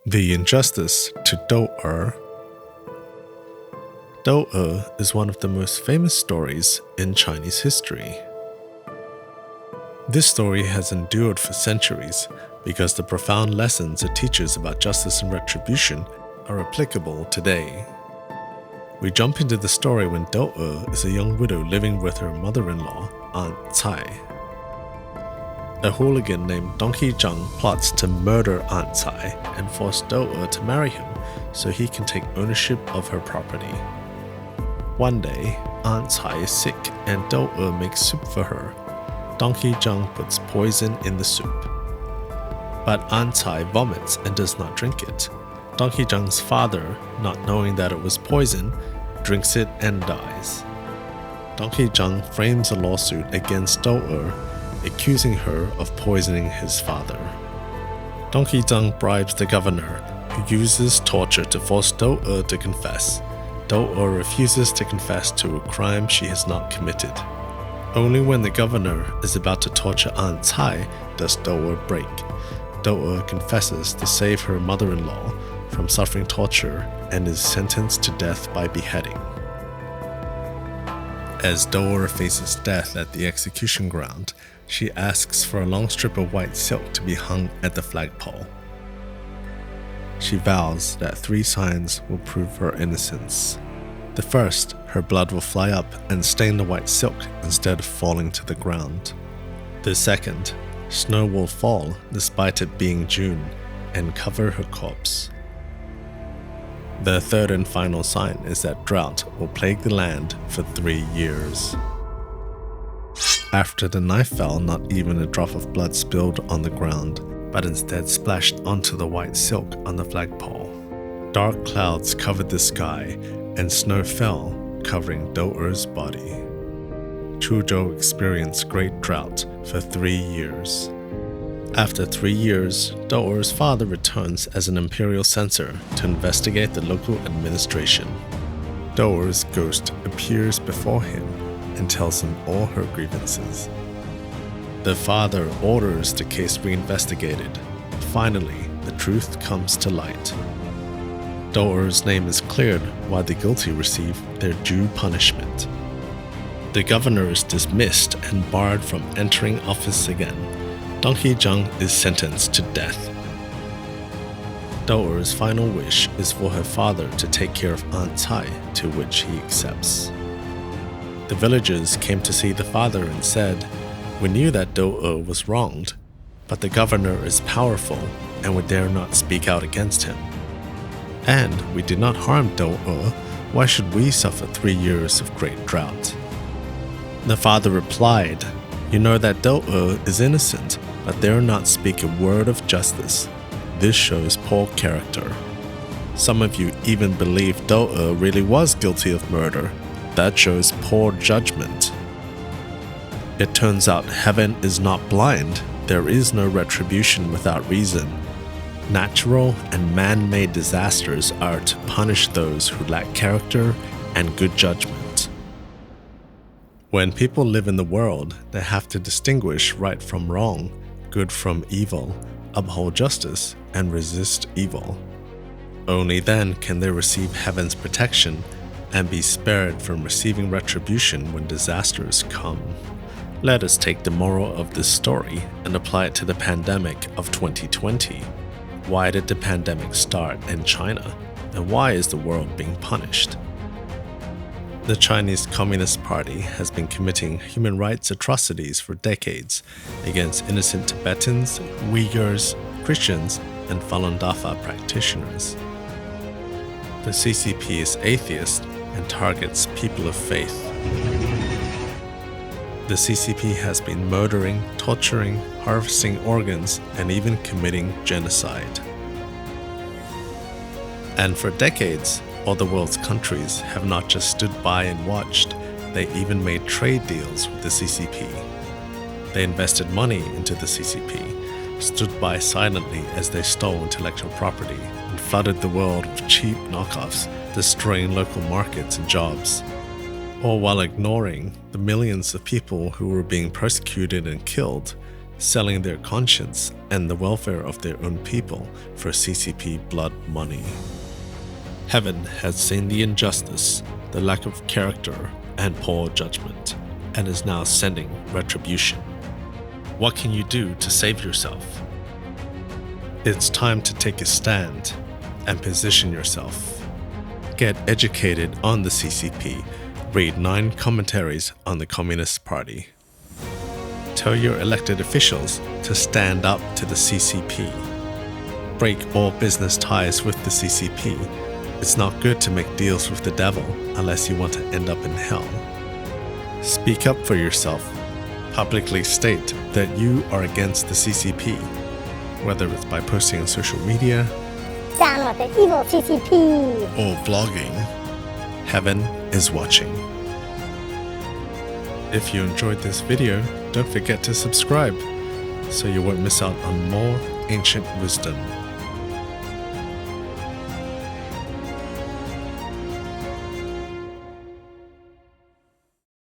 The injustice to Dou E. Dou E is one of the most famous stories in Chinese history. This story has endured for centuries because the profound lessons it teaches about justice and retribution are applicable today. We jump into the story when Dou E is a young widow living with her mother-in-law, Aunt Cai. A hooligan named Donkey Zhang plots to murder Aunt Cai and force Dou E to marry him so he can take ownership of her property. One day, Aunt Cai is sick and Dou E makes soup for her. Donkey Zhang puts poison in the soup. But Aunt Cai vomits and does not drink it. Donkey Zhang's father, not knowing that it was poison, drinks it and dies. Donkey Zhang frames a lawsuit against Dou E, accusing her of poisoning his father. Donkey Zhang bribes the governor, who uses torture to force Dou E to confess. Dou E refuses to confess to a crime she has not committed. Only when the governor is about to torture Aunt Cai does Dou E break. Dou E confesses to save her mother-in-law from suffering torture and is sentenced to death by beheading. As Dou E faces death at the execution ground, she asks for a long strip of white silk to be hung at the flagpole. She vows that 3 signs will prove her innocence. The first, her blood will fly up and stain the white silk instead of falling to the ground. The second, snow will fall despite it being June and cover her corpse. The third and final sign is that drought will plague the land for 3 years. After the knife fell, not even a drop of blood spilled on the ground, but instead splashed onto the white silk on the flagpole. Dark clouds covered the sky, and snow fell, covering Dou E's body. Chuzhou experienced great drought for 3 years. After 3 years, Dou E's father returns as an imperial censor to investigate the local administration. Dou E's ghost appears before him and tells him all her grievances. The father orders the case reinvestigated. Finally, the truth comes to light. Dou E's name is cleared while the guilty receive their due punishment. The governor is dismissed and barred from entering office again. Donkey Zhang is sentenced to death. Dou E's final wish is for her father to take care of Aunt Cai, to which he accepts. The villagers came to see the father and said, "We knew that Dou E was wronged, but the governor is powerful and we dare not speak out against him. And we did not harm Dou E, why should we suffer 3 years of great drought?" The father replied, "You know that Dou E is innocent, but dare not speak a word of justice. This shows poor character. Some of you even believe Dou E really was guilty of murder. That shows poor judgment. It turns out heaven is not blind. There is no retribution without reason. Natural and man-made disasters are to punish those who lack character and good judgment." When people live in the world, they have to distinguish right from wrong, good from evil, uphold justice, and resist evil. Only then can they receive heaven's protection and be spared from receiving retribution when disasters come. Let us take the moral of this story and apply it to the pandemic of 2020. Why did the pandemic start in China? And why is the world being punished? The Chinese Communist Party has been committing human rights atrocities for decades against innocent Tibetans, Uyghurs, Christians, and Falun Dafa practitioners. The CCP is atheist and targets people of faith. The CCP has been murdering, torturing, harvesting organs, and even committing genocide. And for decades, all the world's countries have not just stood by and watched, they even made trade deals with the CCP. They invested money into the CCP, stood by silently as they stole intellectual property, and flooded the world with cheap knockoffs, destroying local markets and jobs, all while ignoring the millions of people who were being persecuted and killed selling their conscience and the welfare of their own people for CCP blood money. Heaven has seen the injustice, the lack of character, and poor judgment, and is now sending retribution. What can you do to save yourself? It's time to take a stand and position yourself. Get educated on the CCP. Read 9 commentaries on the Communist Party. Tell your elected officials to stand up to the CCP. Break all business ties with the CCP. It's not good to make deals with the devil unless you want to end up in hell. Speak up for yourself. Publicly state that you are against the CCP, whether it's by posting on social media, down with the evil CCP, or vlogging. Heaven is watching. If you enjoyed this video, don't forget to subscribe so you won't miss out on more ancient wisdom.